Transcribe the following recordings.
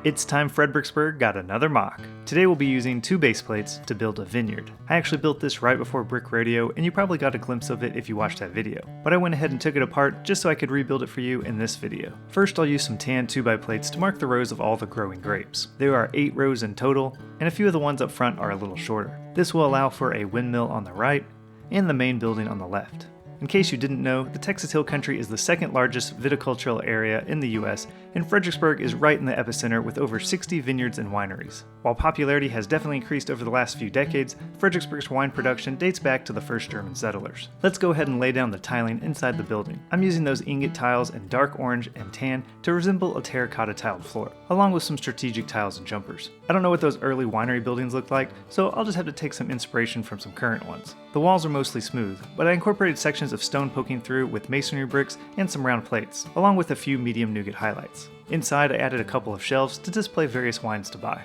It's time Fred-BRICKS-burg got another mock. Today we'll be using 2 base plates to build a vineyard. I actually built this right before Brick Rodeo, and you probably got a glimpse of it if you watched that video. But I went ahead and took it apart just so I could rebuild it for you in this video. First I'll use some tan 2x plates to mark the rows of all the growing grapes. There are 8 rows in total, and a few of the ones up front are a little shorter. This will allow for a windmill on the right, and the main building on the left. In case you didn't know, the Texas Hill Country is the second largest viticultural area in the US, and Fredericksburg is right in the epicenter with over 60 vineyards and wineries. While popularity has definitely increased over the last few decades, Fredericksburg's wine production dates back to the first German settlers. Let's go ahead and lay down the tiling inside the building. I'm using those ingot tiles in dark orange and tan to resemble a terracotta tiled floor, along with some strategic tiles and jumpers. I don't know what those early winery buildings looked like, so I'll just have to take some inspiration from some current ones. The walls are mostly smooth, but I incorporated sections of stone poking through with masonry bricks and some round plates, along with a few medium nougat highlights. Inside I added a couple of shelves to display various wines to buy.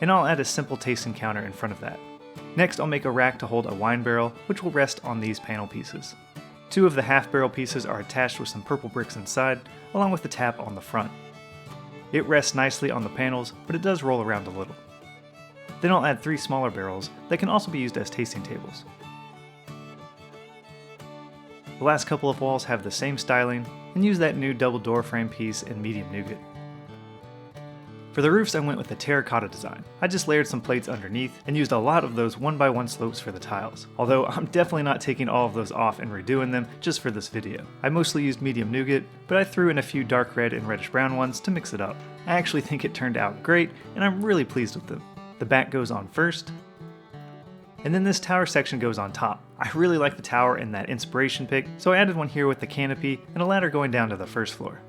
And I'll add a simple tasting counter in front of that. Next I'll make a rack to hold a wine barrel, which will rest on these panel pieces. 2 of the half barrel pieces are attached with some purple bricks inside, along with the tap on the front. It rests nicely on the panels, but it does roll around a little. Then I'll add 3 smaller barrels that can also be used as tasting tables. The last couple of walls have the same styling, and use that new double door frame piece in medium nougat. For the roofs I went with a terracotta design. I just layered some plates underneath and used a lot of those 1x1 slopes for the tiles, although I'm definitely not taking all of those off and redoing them just for this video. I mostly used medium nougat, but I threw in a few dark red and reddish brown ones to mix it up. I actually think it turned out great, and I'm really pleased with them. The back goes on first, and then this tower section goes on top. I really like the tower in that inspiration pic, so I added one here with the canopy and a ladder going down to the first floor.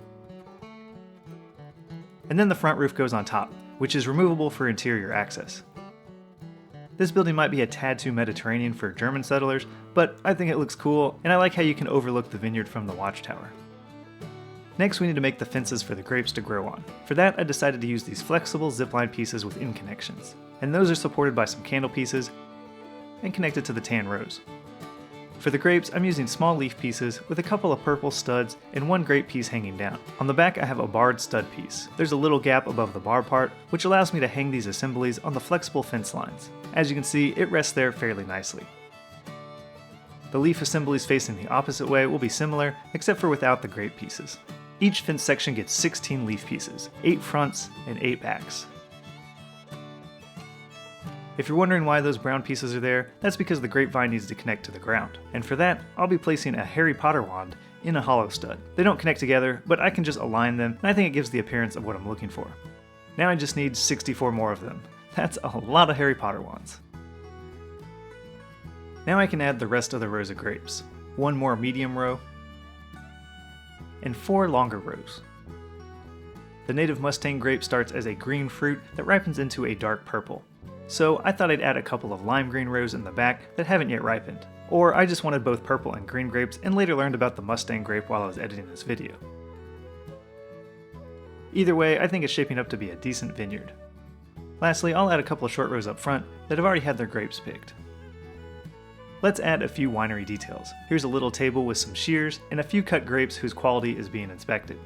And then the front roof goes on top, which is removable for interior access. This building might be a tad too Mediterranean for German settlers, but I think it looks cool, and I like how you can overlook the vineyard from the watchtower. Next we need to make the fences for the grapes to grow on. For that I decided to use these flexible zipline pieces with end connections, and those are supported by some candle pieces and connected to the tan rows. For the grapes, I'm using small leaf pieces with a couple of purple studs and 1 grape piece hanging down. On the back I have a barred stud piece. There's a little gap above the bar part, which allows me to hang these assemblies on the flexible fence lines. As you can see, it rests there fairly nicely. The leaf assemblies facing the opposite way will be similar, except for without the grape pieces. Each fence section gets 16 leaf pieces, 8 fronts and 8 backs. If you're wondering why those brown pieces are there, that's because the grapevine needs to connect to the ground. And for that, I'll be placing a Harry Potter wand in a hollow stud. They don't connect together, but I can just align them, and I think it gives the appearance of what I'm looking for. Now I just need 64 more of them. That's a lot of Harry Potter wands. Now I can add the rest of the rows of grapes. 1 more medium row, and 4 longer rows. The native Mustang grape starts as a green fruit that ripens into a dark purple. So I thought I'd add a couple of lime green rows in the back that haven't yet ripened. Or I just wanted both purple and green grapes and later learned about the Mustang grape while I was editing this video. Either way, I think it's shaping up to be a decent vineyard. Lastly, I'll add a couple of short rows up front that have already had their grapes picked. Let's add a few winery details. Here's a little table with some shears and a few cut grapes whose quality is being inspected.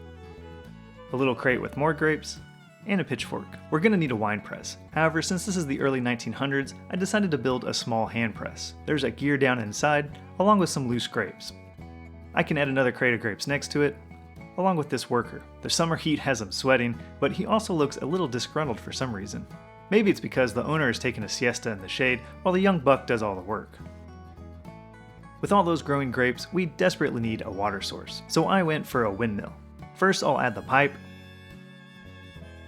A little crate with more grapes, and a pitchfork. We're going to need a wine press. However, since this is the early 1900s, I decided to build a small hand press. There's a gear down inside, along with some loose grapes. I can add another crate of grapes next to it, along with this worker. The summer heat has him sweating, but he also looks a little disgruntled for some reason. Maybe it's because the owner is taking a siesta in the shade while the young buck does all the work. With all those growing grapes, we desperately need a water source, so I went for a windmill. First I'll add the pipe,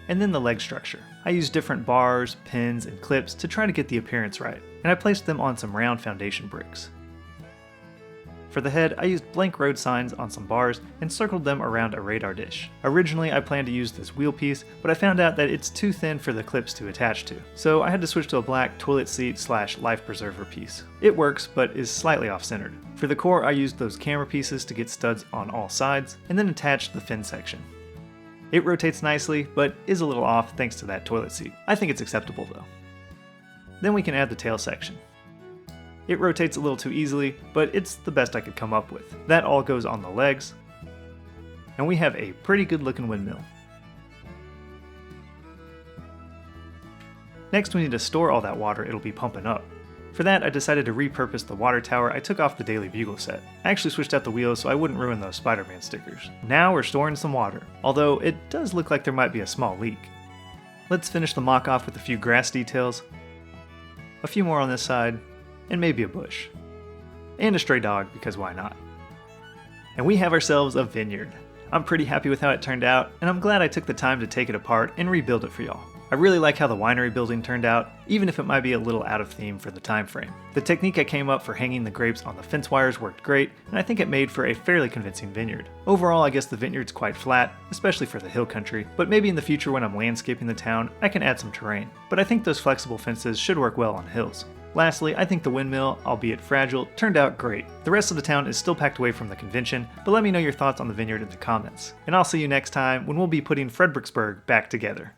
and then the leg structure. I used different bars, pins, and clips to try to get the appearance right, and I placed them on some round foundation bricks. For the head, I used blank road signs on some bars and circled them around a radar dish. Originally I planned to use this wheel piece, but I found out that it's too thin for the clips to attach to, so I had to switch to a black toilet seat / life preserver piece. It works, but is slightly off-centered. For the core I used those camera pieces to get studs on all sides, and then attached the fin section. It rotates nicely, but is a little off thanks to that toilet seat. I think it's acceptable though. Then we can add the tail section. It rotates a little too easily, but it's the best I could come up with. That all goes on the legs, and we have a pretty good looking windmill. Next we need to store all that water it'll be pumping up. For that, I decided to repurpose the water tower I took off the Daily Bugle set. I actually switched out the wheels so I wouldn't ruin those Spider-Man stickers. Now we're storing some water, although it does look like there might be a small leak. Let's finish the mock off with a few grass details, a few more on this side, and maybe a bush. And a stray dog, because why not? And we have ourselves a vineyard. I'm pretty happy with how it turned out, and I'm glad I took the time to take it apart and rebuild it for y'all. I really like how the winery building turned out, even if it might be a little out of theme for the time frame. The technique I came up for hanging the grapes on the fence wires worked great, and I think it made for a fairly convincing vineyard. Overall, I guess the vineyard's quite flat, especially for the hill country, but maybe in the future when I'm landscaping the town, I can add some terrain. But I think those flexible fences should work well on hills. Lastly, I think the windmill, albeit fragile, turned out great. The rest of the town is still packed away from the convention, but let me know your thoughts on the vineyard in the comments. And I'll see you next time when we'll be putting Fred-BRICKS-burg back together.